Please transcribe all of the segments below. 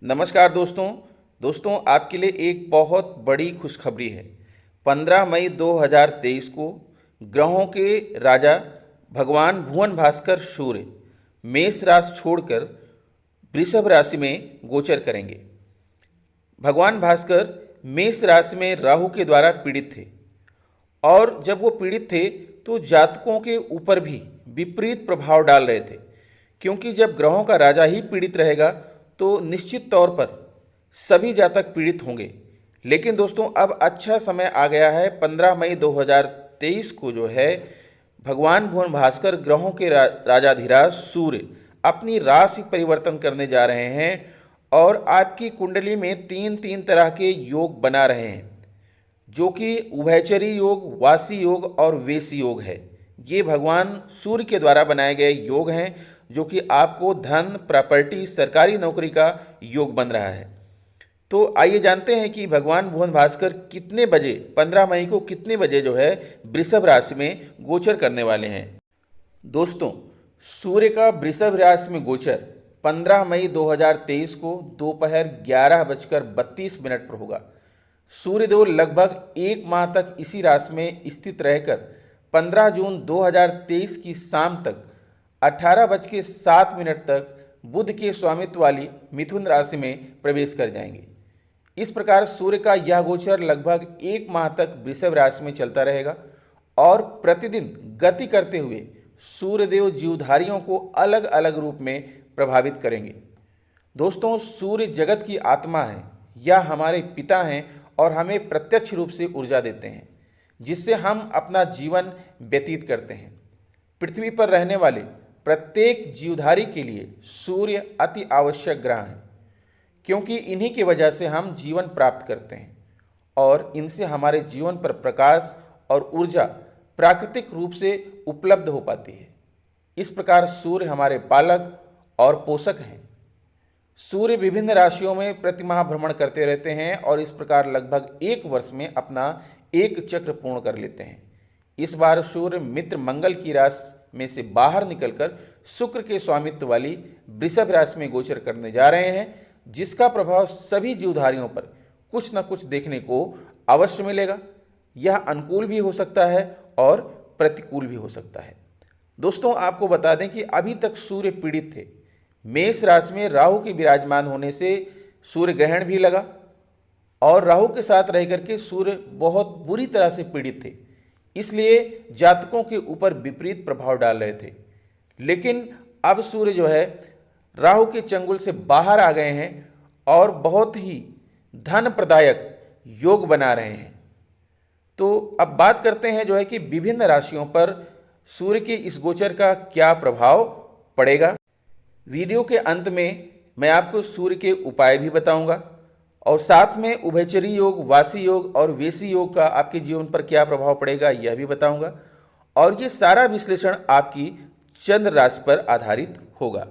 नमस्कार दोस्तों। आपके लिए एक बहुत बड़ी खुशखबरी है। 15 मई 2023 को ग्रहों के राजा भगवान भुवन भास्कर सूर्य मेष राशि छोड़कर वृषभ राशि में गोचर करेंगे। भगवान भास्कर मेष राशि में राहु के द्वारा पीड़ित थे और जब वो पीड़ित थे तो जातकों के ऊपर भी विपरीत प्रभाव डाल रहे थे, क्योंकि जब ग्रहों का राजा ही पीड़ित रहेगा तो निश्चित तौर पर सभी जातक पीड़ित होंगे। लेकिन दोस्तों अब अच्छा समय आ गया है। 15 मई 2023 को जो है भगवान भुवन भास्कर ग्रहों के राजाधिराज सूर्य अपनी राशि परिवर्तन करने जा रहे हैं और आपकी कुंडली में तीन तीन तरह के योग बना रहे हैं, जो कि उभयचरी योग, वासी योग और वेशी योग है। ये भगवान सूर्य के द्वारा बनाए गए योग हैं, जो कि आपको धन, प्रॉपर्टी, सरकारी नौकरी का योग बन रहा है। तो आइए जानते हैं कि भगवान भुवन भास्कर कितने बजे 15 मई को कितने बजे जो है वृषभ राशि में गोचर करने वाले हैं। दोस्तों, सूर्य का वृषभ राशि में गोचर 15 मई 2023 को दोपहर 11:32 पर होगा। सूर्यदेव लगभग एक माह तक इसी राशि में स्थित रहकर 15 जून 2023 की शाम तक 18:07 तक बुध के स्वामित्व वाली मिथुन राशि में प्रवेश कर जाएंगे। इस प्रकार सूर्य का यह गोचर लगभग एक माह तक वृषभ राशि में चलता रहेगा और प्रतिदिन गति करते हुए सूर्यदेव जीवधारियों को अलग अलग रूप में प्रभावित करेंगे। दोस्तों, सूर्य जगत की आत्मा है, यह हमारे पिता हैं और हमें प्रत्यक्ष रूप से ऊर्जा देते हैं, जिससे हम अपना जीवन व्यतीत करते हैं। पृथ्वी पर रहने वाले प्रत्येक जीवधारी के लिए सूर्य अति आवश्यक ग्रह है, क्योंकि इन्हीं की वजह से हम जीवन प्राप्त करते हैं और इनसे हमारे जीवन पर प्रकाश और ऊर्जा प्राकृतिक रूप से उपलब्ध हो पाती है। इस प्रकार सूर्य हमारे पालक और पोषक हैं। सूर्य विभिन्न राशियों में प्रतिमाह भ्रमण करते रहते हैं और इस प्रकार लगभग एक वर्ष में अपना एक चक्र पूर्ण कर लेते हैं। इस बार सूर्य मित्र मंगल की राशि में से बाहर निकलकर शुक्र के स्वामित्व वाली वृषभ राशि में गोचर करने जा रहे हैं, जिसका प्रभाव सभी जीवधारियों पर कुछ न कुछ देखने को अवश्य मिलेगा। यह अनुकूल भी हो सकता है और प्रतिकूल भी हो सकता है। दोस्तों, आपको बता दें कि अभी तक सूर्य पीड़ित थे। मेष राशि में राहु के विराजमान होने से सूर्य ग्रहण भी लगा और राहु के साथ रह करके सूर्य बहुत बुरी तरह से पीड़ित थे, इसलिए जातकों के ऊपर विपरीत प्रभाव डाल रहे थे। लेकिन अब सूर्य जो है राहु के चंगुल से बाहर आ गए हैं और बहुत ही धन प्रदायक योग बना रहे हैं। तो अब बात करते हैं जो है कि विभिन्न राशियों पर सूर्य के इस गोचर का क्या प्रभाव पड़ेगा। वीडियो के अंत में मैं आपको सूर्य के उपाय भी बताऊंगा और साथ में उभयचरी योग, वासी योग और वेशी योग का आपके जीवन पर क्या प्रभाव पड़ेगा यह भी बताऊंगा। और ये सारा विश्लेषण आपकी चंद्र राशि पर आधारित होगा।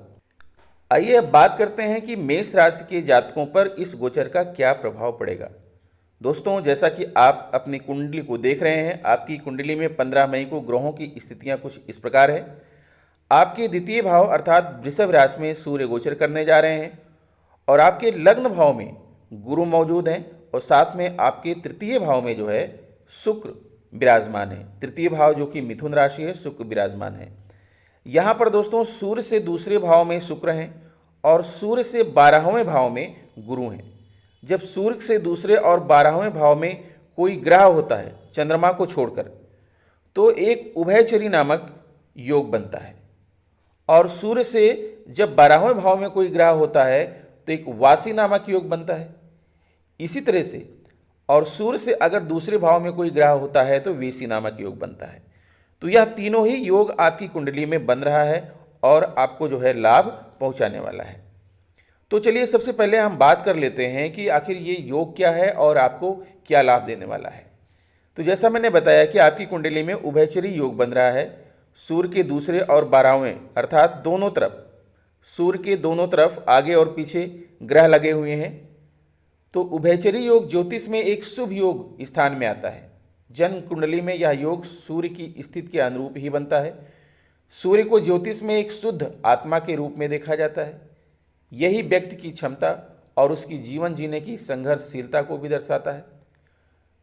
आइए अब बात करते हैं कि मेष राशि के जातकों पर इस गोचर का क्या प्रभाव पड़ेगा। दोस्तों, जैसा कि आप अपनी कुंडली को देख रहे हैं, आपकी कुंडली में 15 मई को ग्रहों की स्थितियां कुछ इस प्रकार है। आपके द्वितीय भाव अर्थात वृषभ राशि में सूर्य गोचर करने जा रहे हैं और आपके लग्न भाव में गुरु मौजूद हैं और साथ में आपके तृतीय भाव में जो है शुक्र विराजमान है। तृतीय भाव जो कि मिथुन राशि है, शुक्र विराजमान है। यहाँ पर दोस्तों सूर्य से दूसरे भाव में शुक्र हैं और सूर्य से 12वें भाव में गुरु हैं। जब सूर्य से दूसरे और 12वें भाव में कोई ग्रह होता है चंद्रमा को छोड़कर, तो एक उभयचरी नामक योग बनता है और सूर्य से जब 12वें भाव में कोई ग्रह होता है तो एक वासी नामक योग बनता है। इसी तरह से और सूर्य से अगर दूसरे भाव में कोई ग्रह होता है तो वेशी नामक योग बनता है। तो यह तीनों ही योग आपकी कुंडली में बन रहा है और आपको जो है लाभ पहुंचाने वाला है। तो चलिए सबसे पहले हम बात कर लेते हैं कि आखिर ये योग क्या है और आपको क्या लाभ देने वाला है। तो जैसा मैंने बताया कि आपकी कुंडली में उभयचरी योग बन रहा है। सूर्य के दूसरे और 12वें अर्थात दोनों तरफ, सूर्य के दोनों तरफ आगे और पीछे ग्रह लगे हुए हैं। तो उभयचरी योग ज्योतिष में एक शुभ योग स्थान में आता है। जन्म कुंडली में यह योग सूर्य की स्थिति के अनुरूप ही बनता है। सूर्य को ज्योतिष में एक शुद्ध आत्मा के रूप में देखा जाता है। यही व्यक्ति की क्षमता और उसकी जीवन जीने की संघर्षशीलता को भी दर्शाता है।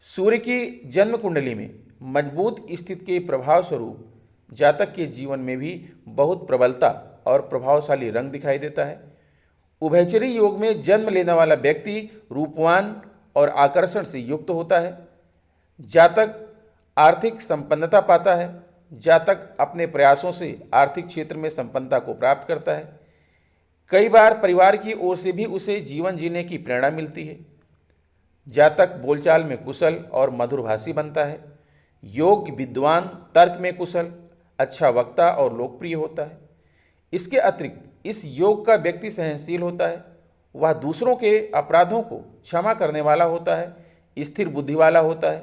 सूर्य की जन्म कुंडली में मजबूत स्थिति के प्रभाव स्वरूप जातक के जीवन में भी बहुत प्रबलता और प्रभावशाली रंग दिखाई देता है। उभयचरी योग में जन्म लेने वाला व्यक्ति रूपवान और आकर्षण से युक्त होता है। जातक आर्थिक संपन्नता पाता है। जातक अपने प्रयासों से आर्थिक क्षेत्र में संपन्नता को प्राप्त करता है। कई बार परिवार की ओर से भी उसे जीवन जीने की प्रेरणा मिलती है। जातक बोलचाल में कुशल और मधुरभाषी बनता है। योग्य विद्वान, तर्क में कुशल, अच्छा वक्ता और लोकप्रिय होता है। इसके अतिरिक्त इस योग का व्यक्ति सहनशील होता है। वह दूसरों के अपराधों को क्षमा करने वाला होता है, स्थिर बुद्धि वाला होता है,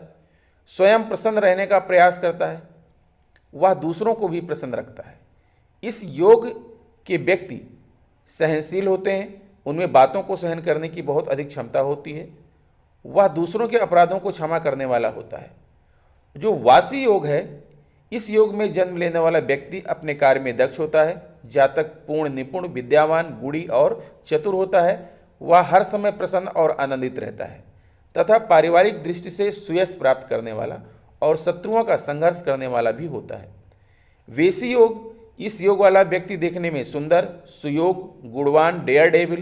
स्वयं प्रसन्न रहने का प्रयास करता है। वह दूसरों को भी प्रसन्न रखता है। इस योग के व्यक्ति सहनशील होते हैं। उनमें बातों को सहन करने की बहुत अधिक क्षमता होती है। वह दूसरों के अपराधों को क्षमा करने वाला होता है। जो वासी योग है, इस योग में जन्म लेने वाला व्यक्ति अपने कार्य में दक्ष होता है। जातक पूर्ण, निपुण, विद्यावान, गुणी और चतुर होता है। वह हर समय प्रसन्न और आनंदित रहता है तथा पारिवारिक दृष्टि से सुयश प्राप्त करने वाला और शत्रुओं का संघर्ष करने वाला भी होता है। वेशी योग, इस योग वाला व्यक्ति देखने में सुंदर, सुयोग, गुणवान, डेयर डेविल,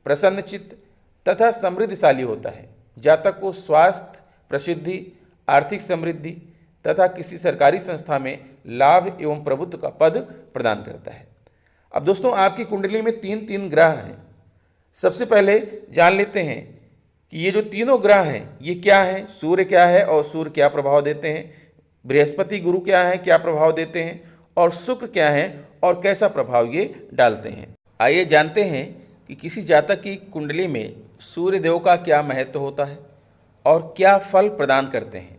प्रसन्नचित्त तथा समृद्धशाली होता है। जातक को स्वास्थ्य, प्रसिद्धि, आर्थिक समृद्धि तथा किसी सरकारी संस्था में लाभ एवं प्रभुत्व का पद प्रदान करता है। अब दोस्तों, आपकी कुंडली में तीन ग्रह हैं। सबसे पहले जान लेते हैं कि ये जो तीनों ग्रह हैं ये क्या हैं। सूर्य क्या है और सूर्य क्या प्रभाव देते हैं। बृहस्पति गुरु क्या है, क्या प्रभाव देते हैं, और शुक्र क्या है और कैसा प्रभाव ये डालते हैं। आइए जानते हैं कि किसी जातक की कुंडली में सूर्य देव का क्या महत्व होता है और क्या फल प्रदान करते हैं।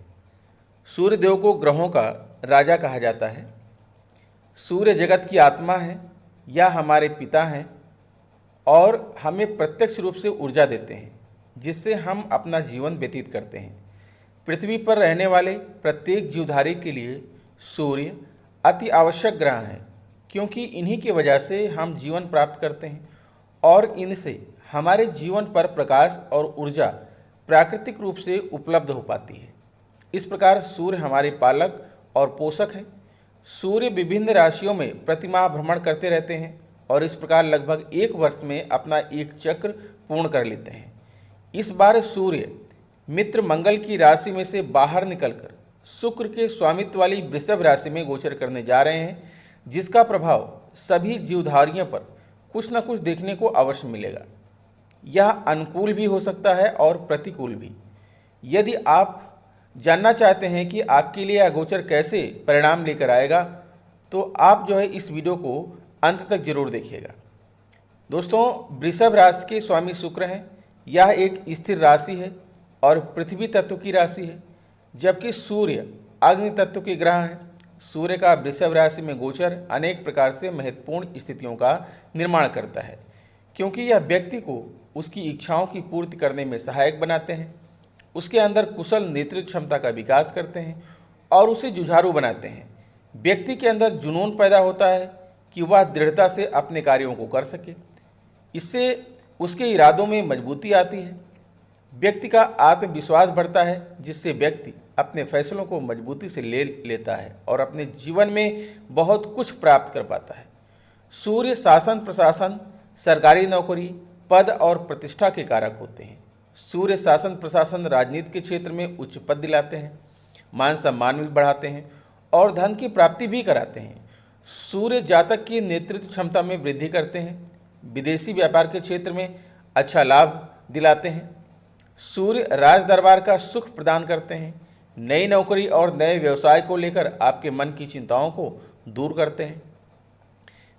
सूर्य देव को ग्रहों का राजा कहा जाता है। सूर्य जगत की आत्मा है या हमारे पिता हैं और हमें प्रत्यक्ष रूप से ऊर्जा देते हैं जिससे हम अपना जीवन व्यतीत करते हैं। पृथ्वी पर रहने वाले प्रत्येक जीवधारी के लिए सूर्य अति आवश्यक ग्रह हैं, क्योंकि इन्हीं की वजह से हम जीवन प्राप्त करते हैं और इनसे हमारे जीवन पर प्रकाश और ऊर्जा प्राकृतिक रूप से उपलब्ध हो पाती है। इस प्रकार सूर्य हमारे पालक और पोषक हैं। सूर्य विभिन्न राशियों में प्रतिमाह भ्रमण करते रहते हैं और इस प्रकार लगभग एक वर्ष में अपना एक चक्र पूर्ण कर लेते हैं। इस बार सूर्य मित्र मंगल की राशि में से बाहर निकलकर शुक्र के स्वामित्व वाली वृषभ राशि में गोचर करने जा रहे हैं, जिसका प्रभाव सभी जीवधारियों पर कुछ न कुछ देखने को अवश्य मिलेगा। यह अनुकूल भी हो सकता है और प्रतिकूल भी। यदि आप जानना चाहते हैं कि आपके लिए यह गोचर कैसे परिणाम लेकर आएगा, तो आप जो है इस वीडियो को अंत तक जरूर देखिएगा। दोस्तों, वृषभ राशि के स्वामी शुक्र हैं। यह एक स्थिर राशि है और पृथ्वी तत्व की राशि है, जबकि सूर्य अग्नि तत्व के ग्रह हैं। सूर्य का वृषभ राशि में गोचर अनेक प्रकार से महत्वपूर्ण स्थितियों का निर्माण करता है, क्योंकि यह व्यक्ति को उसकी इच्छाओं की पूर्ति करने में सहायक बनाते हैं, उसके अंदर कुशल नेतृत्व क्षमता का विकास करते हैं और उसे जुझारू बनाते हैं। व्यक्ति के अंदर जुनून पैदा होता है कि वह दृढ़ता से अपने कार्यों को कर सके। इससे उसके इरादों में मजबूती आती है। व्यक्ति का आत्मविश्वास बढ़ता है, जिससे व्यक्ति अपने फैसलों को मजबूती से ले लेता है और अपने जीवन में बहुत कुछ प्राप्त कर पाता है। सूर्य शासन प्रशासन, सरकारी नौकरी, पद और प्रतिष्ठा के कारक होते हैं। सूर्य शासन प्रशासन राजनीति के क्षेत्र में उच्च पद दिलाते हैं, मान सम्मान भी बढ़ाते हैं और धन की प्राप्ति भी कराते हैं। सूर्य जातक की नेतृत्व क्षमता में वृद्धि करते हैं, विदेशी व्यापार के क्षेत्र में अच्छा लाभ दिलाते हैं। सूर्य राज दरबार का सुख प्रदान करते हैं, नई नौकरी और नए व्यवसाय को लेकर आपके मन की चिंताओं को दूर करते हैं।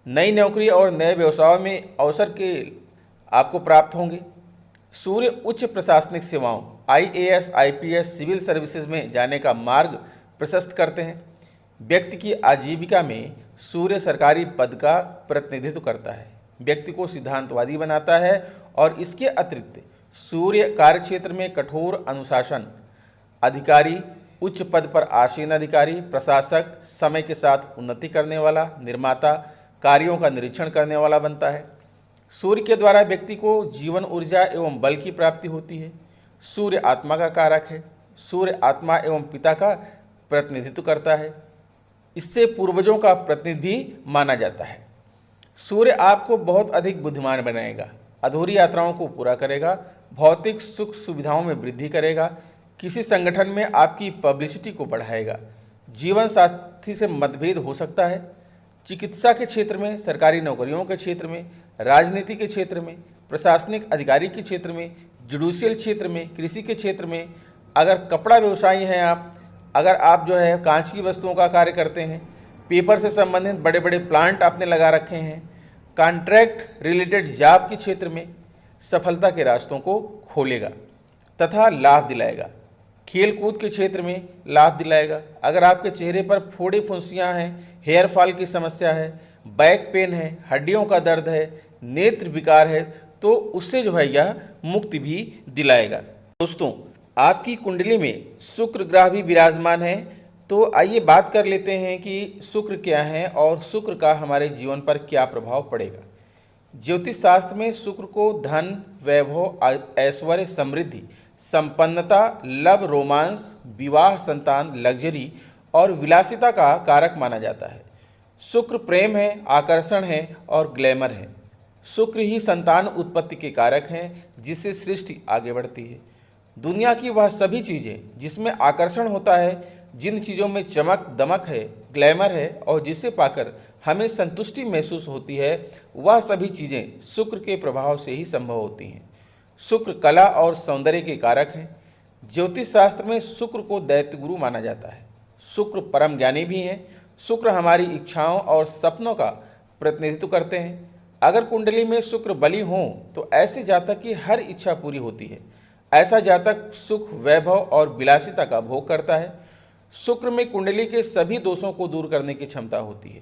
नई नौकरी और नए व्यवसाय में अवसर के आपको प्राप्त होंगे। सूर्य उच्च प्रशासनिक सेवाओं IAS, IPS, सिविल सर्विसेज में जाने का मार्ग प्रशस्त करते हैं। व्यक्ति की आजीविका में सूर्य सरकारी पद का प्रतिनिधित्व करता है, व्यक्ति को सिद्धांतवादी बनाता है और इसके अतिरिक्त सूर्य कार्यक्षेत्र में कठोर अनुशासन अधिकारी, उच्च पद पर आसीन अधिकारी, प्रशासक, समय के साथ उन्नति करने वाला, निर्माता, कार्यों का निरीक्षण करने वाला बनता है। सूर्य के द्वारा व्यक्ति को जीवन ऊर्जा एवं बल की प्राप्ति होती है। सूर्य आत्मा का कारक है। सूर्य आत्मा एवं पिता का प्रतिनिधित्व करता है। इससे पूर्वजों का प्रतिनिधि भी माना जाता है। सूर्य आपको बहुत अधिक बुद्धिमान बनाएगा, अधूरी यात्राओं को पूरा करेगा, भौतिक सुख सुविधाओं में वृद्धि करेगा, किसी संगठन में आपकी पब्लिसिटी को बढ़ाएगा। जीवन साथी से मतभेद हो सकता है। चिकित्सा के क्षेत्र में, सरकारी नौकरियों के क्षेत्र में, राजनीति के क्षेत्र में, प्रशासनिक अधिकारी के क्षेत्र में, जुडिशियल क्षेत्र में, कृषि के क्षेत्र में, अगर कपड़ा व्यवसायी हैं आप, अगर आप जो है कांच की वस्तुओं का कार्य करते हैं, पेपर से संबंधित बड़े बड़े प्लांट आपने लगा रखे हैं, कॉन्ट्रैक्ट रिलेटेड जॉब के क्षेत्र में सफलता के रास्तों को खोलेगा तथा लाभ दिलाएगा। खेल कूद के क्षेत्र में लाभ दिलाएगा। अगर आपके चेहरे पर फोड़े फुंसियाँ हैं, हेयर फॉल की समस्या है, बैक पेन है, हड्डियों का दर्द है, नेत्र विकार है, तो उससे जो है यह मुक्ति भी दिलाएगा। दोस्तों, आपकी कुंडली में शुक्र ग्रह भी विराजमान है, तो आइए बात कर लेते हैं कि शुक्र क्या है और शुक्र का हमारे जीवन पर क्या प्रभाव पड़ेगा। ज्योतिष शास्त्र में शुक्र को धन, वैभव, ऐश्वर्य, समृद्धि, संपन्नता, लव, रोमांस, विवाह, संतान, लग्जरी और विलासिता का कारक माना जाता है। शुक्र प्रेम है, आकर्षण है और ग्लैमर है। शुक्र ही संतान उत्पत्ति के कारक हैं, जिससे सृष्टि आगे बढ़ती है। दुनिया की वह सभी चीज़ें जिसमें आकर्षण होता है, जिन चीज़ों में चमक दमक है, ग्लैमर है और जिसे पाकर हमें संतुष्टि महसूस होती है, वह सभी चीज़ें शुक्र के प्रभाव से ही संभव होती हैं। शुक्र कला और सौंदर्य के कारक हैं। ज्योतिष शास्त्र में शुक्र को दैत्य गुरु माना जाता है। शुक्र परम ज्ञानी भी हैं। शुक्र हमारी इच्छाओं और सपनों का प्रतिनिधित्व करते हैं। अगर कुंडली में शुक्र बली हों तो ऐसे जातक की हर इच्छा पूरी होती है। ऐसा जातक सुख, वैभव और विलासिता का भोग करता है। शुक्र में कुंडली के सभी दोषों को दूर करने की क्षमता होती है।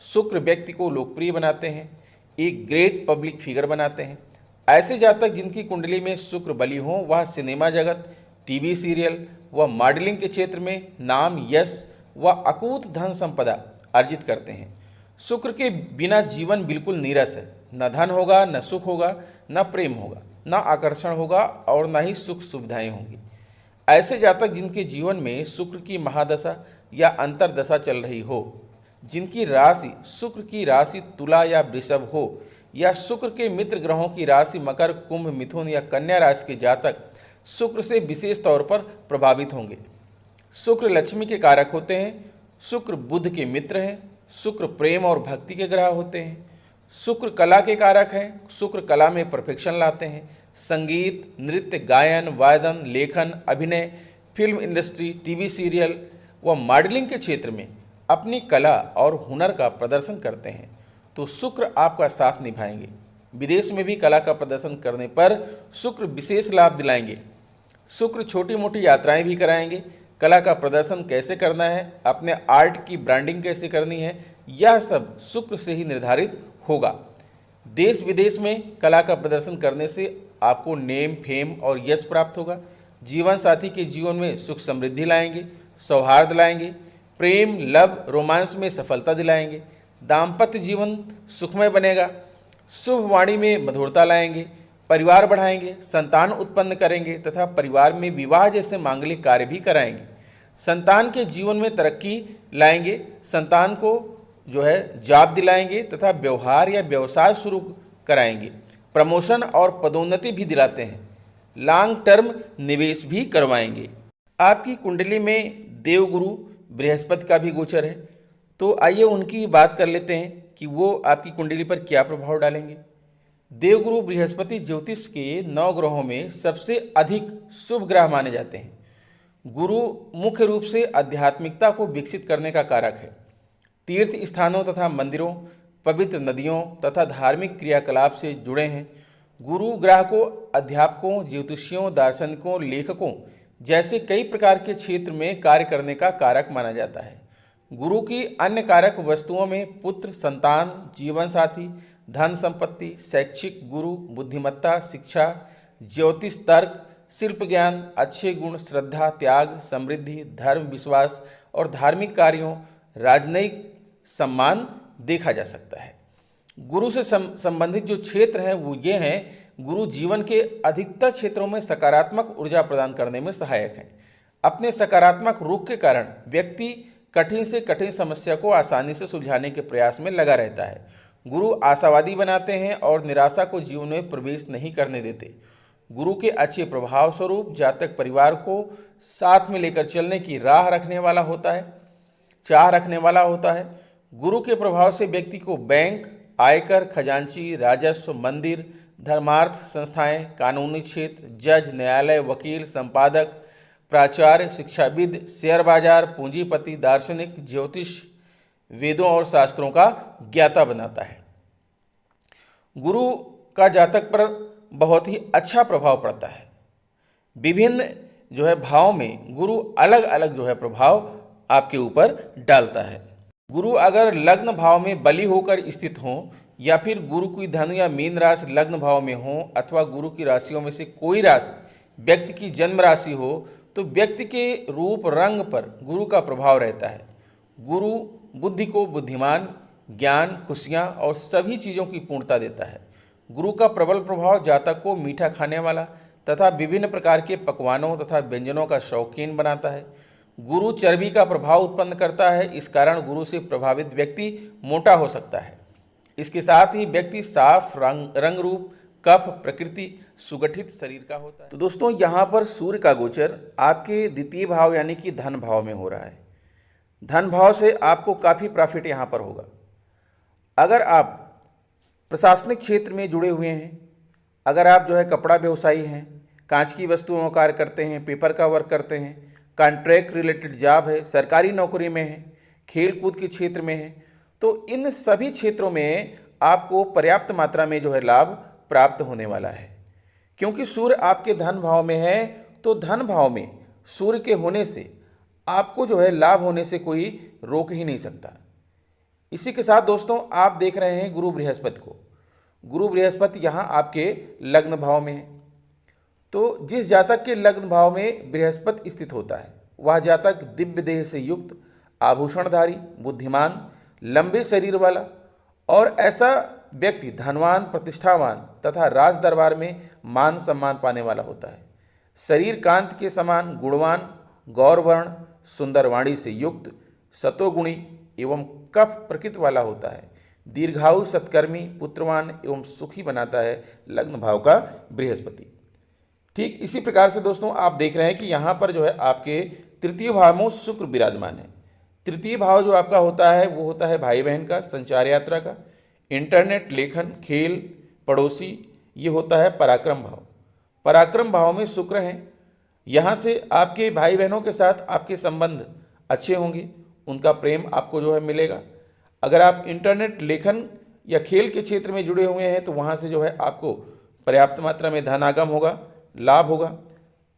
शुक्र व्यक्ति को लोकप्रिय बनाते हैं, एक ग्रेट पब्लिक फिगर बनाते हैं। ऐसे जातक जिनकी कुंडली में शुक्र बली हो, वह सिनेमा जगत, टीवी सीरियल व मॉडलिंग के क्षेत्र में नाम, यश व अकूत धन संपदा अर्जित करते हैं। शुक्र के बिना जीवन बिल्कुल नीरस है। न धन होगा, न सुख होगा, न प्रेम होगा, न आकर्षण होगा और न ही सुख सुविधाएं होंगी। ऐसे जातक जिनके जीवन में शुक्र की महादशा या अंतरदशा चल रही हो, जिनकी राशि शुक्र की राशि तुला या वृषभ हो, या शुक्र के मित्र ग्रहों की राशि मकर, कुंभ, मिथुन या कन्या राशि के जातक शुक्र से विशेष तौर पर प्रभावित होंगे। शुक्र लक्ष्मी के कारक होते हैं। शुक्र बुध के मित्र हैं। शुक्र प्रेम और भक्ति के ग्रह होते हैं। शुक्र कला के कारक हैं। शुक्र कला में परफेक्शन लाते हैं। संगीत, नृत्य, गायन, वादन, लेखन, अभिनय, फिल्म इंडस्ट्री, टीवी सीरियल व मॉडलिंग के क्षेत्र में अपनी कला और हुनर का प्रदर्शन करते हैं तो शुक्र आपका साथ निभाएंगे। विदेश में भी कला का प्रदर्शन करने पर शुक्र विशेष लाभ दिलाएंगे। शुक्र छोटी मोटी यात्राएं भी कराएंगे। कला का प्रदर्शन कैसे करना है, अपने आर्ट की ब्रांडिंग कैसे करनी है, यह सब शुक्र से ही निर्धारित होगा। देश विदेश में कला का प्रदर्शन करने से आपको नेम, फेम और यश प्राप्त होगा। जीवन साथी के जीवन में सुख समृद्धि लाएंगे, सौहार्द लाएंगे, प्रेम, लव, रोमांस में सफलता दिलाएंगे। दाम्पत्य जीवन सुखमय बनेगा। शुभ वाणी में मधुरता लाएंगे, परिवार बढ़ाएंगे, संतान उत्पन्न करेंगे तथा परिवार में विवाह जैसे मांगलिक कार्य भी कराएंगे। संतान के जीवन में तरक्की लाएंगे। संतान को जो है जॉब दिलाएंगे तथा व्यवहार या व्यवसाय शुरू कराएंगे। प्रमोशन और पदोन्नति भी दिलाते हैं। लॉन्ग टर्म निवेश भी करवाएंगे। आपकी कुंडली में देवगुरु बृहस्पति का भी गोचर है, तो आइए उनकी बात कर लेते हैं कि वो आपकी कुंडली पर क्या प्रभाव डालेंगे। देवगुरु बृहस्पति ज्योतिष के 9 ग्रहों में सबसे अधिक शुभ ग्रह माने जाते हैं। गुरु मुख्य रूप से आध्यात्मिकता को विकसित करने का कारक है। तीर्थ स्थानों तथा मंदिरों, पवित्र नदियों तथा धार्मिक क्रियाकलाप से जुड़े हैं। गुरु ग्रह को अध्यापकों, ज्योतिषियों, दार्शनिकों, लेखकों जैसे कई प्रकार के क्षेत्र में कार्य करने का कारक माना जाता है। गुरु की अन्य कारक वस्तुओं में पुत्र, संतान, जीवन साथी, धन संपत्ति, शैक्षिक गुरु, बुद्धिमत्ता, शिक्षा, ज्योतिष, तर्क, शिल्प ज्ञान, अच्छे गुण, श्रद्धा, त्याग, समृद्धि, धर्म, विश्वास और धार्मिक कार्यों, राजनयिक सम्मान देखा जा सकता है। गुरु से संबंधित जो क्षेत्र हैं वो ये हैं, गुरु जीवन के अधिकतर क्षेत्रों में सकारात्मक ऊर्जा प्रदान करने में सहायक हैं। अपने सकारात्मक रुख के कारण व्यक्ति कठिन से कठिन समस्या को आसानी से सुलझाने के प्रयास में लगा रहता है। गुरु आशावादी बनाते हैं और निराशा को जीवन में प्रवेश नहीं करने देते। गुरु के अच्छे प्रभाव स्वरूप जातक परिवार को साथ में लेकर चलने की चाह रखने वाला होता है। गुरु के प्रभाव से व्यक्ति को बैंक, आयकर, खजांची, राजस्व, मंदिर, धर्मार्थ संस्थाएं, कानूनी क्षेत्र, जज, न्यायालय, वकील, संपादक, प्राचार्य, शिक्षाविद, शेयर बाजार, पूंजीपति, दार्शनिक, ज्योतिष, वेदों और शास्त्रों का ज्ञाता बनाता है। गुरु का जातक पर बहुत ही अच्छा प्रभाव पड़ता है। विभिन्न भाव में गुरु अलग अलग प्रभाव आपके ऊपर डालता है। गुरु अगर लग्न भाव में बली होकर स्थित हो, या फिर गुरु की धनु या मीन राशि लग्न भाव में हो, अथवा गुरु की राशियों में से कोई राशि व्यक्ति की जन्म राशि हो, तो व्यक्ति के रूप रंग पर गुरु का प्रभाव रहता है। गुरु बुद्धि को बुद्धिमान, ज्ञान, खुशियाँ और सभी चीज़ों की पूर्णता देता है। गुरु का प्रबल प्रभाव जातक को मीठा खाने वाला तथा विभिन्न प्रकार के पकवानों तथा व्यंजनों का शौकीन बनाता है। गुरु चर्बी का प्रभाव उत्पन्न करता है, इस कारण गुरु से प्रभावित व्यक्ति मोटा हो सकता है। इसके साथ ही व्यक्ति साफ रंग रूप, कफ प्रकृति, सुगठित शरीर का होता है। तो दोस्तों, यहाँ पर सूर्य का गोचर आपके द्वितीय भाव यानी कि धन भाव में हो रहा है। धन भाव से आपको काफ़ी प्रॉफिट यहाँ पर होगा। अगर आप प्रशासनिक क्षेत्र में जुड़े हुए हैं, अगर आप कपड़ा व्यवसायी हैं, कांच की वस्तुओं का कार्य करते हैं, पेपर का वर्क करते हैं, कॉन्ट्रैक्ट रिलेटेड जॉब है, सरकारी नौकरी में है, खेल कूद के क्षेत्र में है, तो इन सभी क्षेत्रों में आपको पर्याप्त मात्रा में लाभ प्राप्त होने वाला है। क्योंकि सूर्य आपके धन भाव में है, तो धन भाव में सूर्य के होने से आपको लाभ होने से कोई रोक ही नहीं सकता। इसी के साथ दोस्तों, आप देख रहे हैं गुरु बृहस्पति को। गुरु बृहस्पति यहाँ आपके लग्न भाव में है। तो जिस जातक के लग्न भाव में बृहस्पति स्थित होता है, वह जातक दिव्य देह से युक्त, आभूषणधारी, बुद्धिमान, लंबे शरीर वाला और ऐसा व्यक्ति धनवान, प्रतिष्ठावान तथा राज दरबार में मान सम्मान पाने वाला होता है। शरीर कांत के समान गुणवान, गौरवर्ण, सुंदर वाणी से युक्त, सतोगुणी एवं कफ प्रकृति वाला होता है। दीर्घायु, सत्कर्मी, पुत्रवान एवं सुखी बनाता है लग्न भाव का बृहस्पति। ठीक इसी प्रकार से दोस्तों, आप देख रहे हैं कि यहाँ पर आपके तृतीय भाव में शुक्र विराजमान है। तृतीय भाव जो आपका होता है वो होता है भाई बहन का, संचार यात्रा का, इंटरनेट, लेखन, खेल, पड़ोसी, ये होता है पराक्रम भाव। पराक्रम भाव में शुक्र हैं। यहाँ से आपके भाई बहनों के साथ आपके संबंध अच्छे होंगे, उनका प्रेम आपको मिलेगा। अगर आप इंटरनेट, लेखन या खेल के क्षेत्र में जुड़े हुए हैं, तो वहाँ से आपको पर्याप्त मात्रा में धन आगम होगा, लाभ होगा।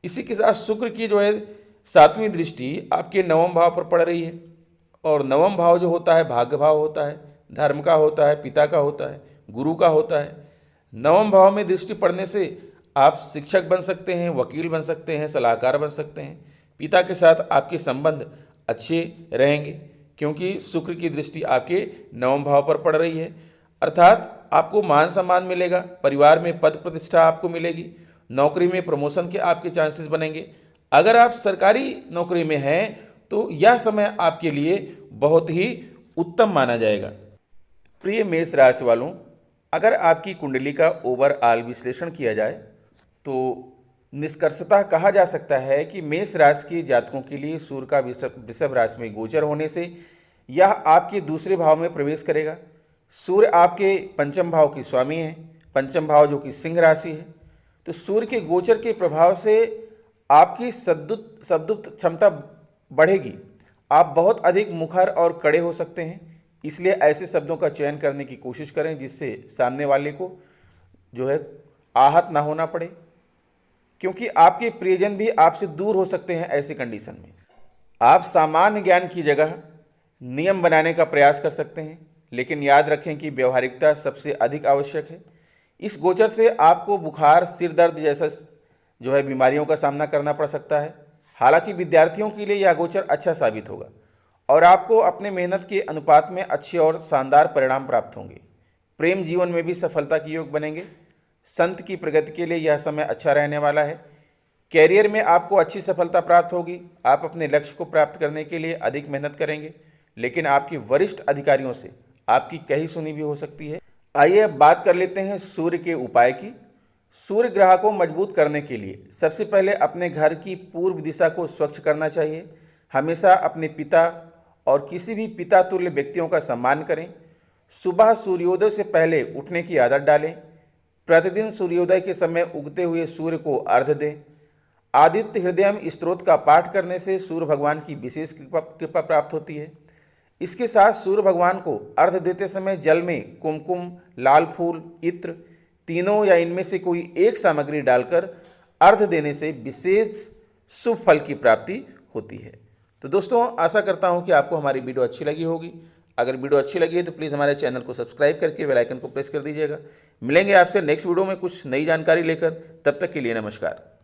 इसी के साथ शुक्र की 7वीं दृष्टि आपके नवम भाव पर पड़ रही है, और नवम भाव जो होता है भाग्य भाव होता है, धर्म का होता है, पिता का होता है, गुरु का होता है। नवम भाव में दृष्टि पड़ने से आप शिक्षक बन सकते हैं, वकील बन सकते हैं, सलाहकार बन सकते हैं। पिता के साथ आपके संबंध अच्छे रहेंगे, क्योंकि शुक्र की दृष्टि आपके नवम भाव पर पड़ रही है। अर्थात आपको मान सम्मान मिलेगा, परिवार में पद प्रतिष्ठा आपको मिलेगी, नौकरी में प्रमोशन के आपके चांसेस बनेंगे। अगर आप सरकारी नौकरी में हैं, तो यह समय आपके लिए बहुत ही उत्तम माना जाएगा। प्रिय मेष राशि वालों, अगर आपकी कुंडली का ओवरऑल विश्लेषण किया जाए, तो निष्कर्षतः कहा जा सकता है कि मेष राशि के जातकों के लिए सूर्य का वृषभ राशि में गोचर होने से यह आपके दूसरे भाव में प्रवेश करेगा। सूर्य आपके पंचम भाव की स्वामी है, पंचम भाव जो कि सिंह राशि है। तो सूर्य के गोचर के प्रभाव से आपकी शब्दुक्त क्षमता बढ़ेगी। आप बहुत अधिक मुखर और कड़े हो सकते हैं, इसलिए ऐसे शब्दों का चयन करने की कोशिश करें जिससे सामने वाले को आहत ना होना पड़े, क्योंकि आपके प्रियजन भी आपसे दूर हो सकते हैं। ऐसी कंडीशन में आप सामान्य ज्ञान की जगह नियम बनाने का प्रयास कर सकते हैं, लेकिन याद रखें कि व्यवहारिकता सबसे अधिक आवश्यक है। इस गोचर से आपको बुखार, सिर दर्द जैसा बीमारियों का सामना करना पड़ सकता है। हालांकि विद्यार्थियों के लिए यह गोचर अच्छा साबित होगा और आपको अपने मेहनत के अनुपात में अच्छे और शानदार परिणाम प्राप्त होंगे। प्रेम जीवन में भी सफलता के योग बनेंगे। संत की प्रगति के लिए यह समय अच्छा रहने वाला है। कैरियर में आपको अच्छी सफलता प्राप्त होगी। आप अपने लक्ष्य को प्राप्त करने के लिए अधिक मेहनत करेंगे, लेकिन आपके वरिष्ठ अधिकारियों से आपकी कही सुनी भी हो सकती है। आइए अब बात कर लेते हैं सूर्य के उपाय की। सूर्य ग्रह को मजबूत करने के लिए सबसे पहले अपने घर की पूर्व दिशा को स्वच्छ करना चाहिए। हमेशा अपने पिता और किसी भी पिता तुल्य व्यक्तियों का सम्मान करें। सुबह सूर्योदय से पहले उठने की आदत डालें। प्रतिदिन सूर्योदय के समय उगते हुए सूर्य को अर्घ्य दें। आदित्य हृदयम स्तोत्र का पाठ करने से सूर्य भगवान की विशेष कृपा प्राप्त होती है। इसके साथ सूर्य भगवान को अर्घ्य देते समय जल में कुमकुम, लाल फूल, इत्र तीनों या इनमें से कोई एक सामग्री डालकर अर्घ्य देने से विशेष शुभ फल की प्राप्ति होती है। तो दोस्तों, आशा करता हूं कि आपको हमारी वीडियो अच्छी लगी होगी। अगर वीडियो अच्छी लगी है तो प्लीज़ हमारे चैनल को सब्सक्राइब करके बेल आइकन को प्रेस कर दीजिएगा। मिलेंगे आपसे नेक्स्ट वीडियो में कुछ नई जानकारी लेकर। तब तक के लिए नमस्कार।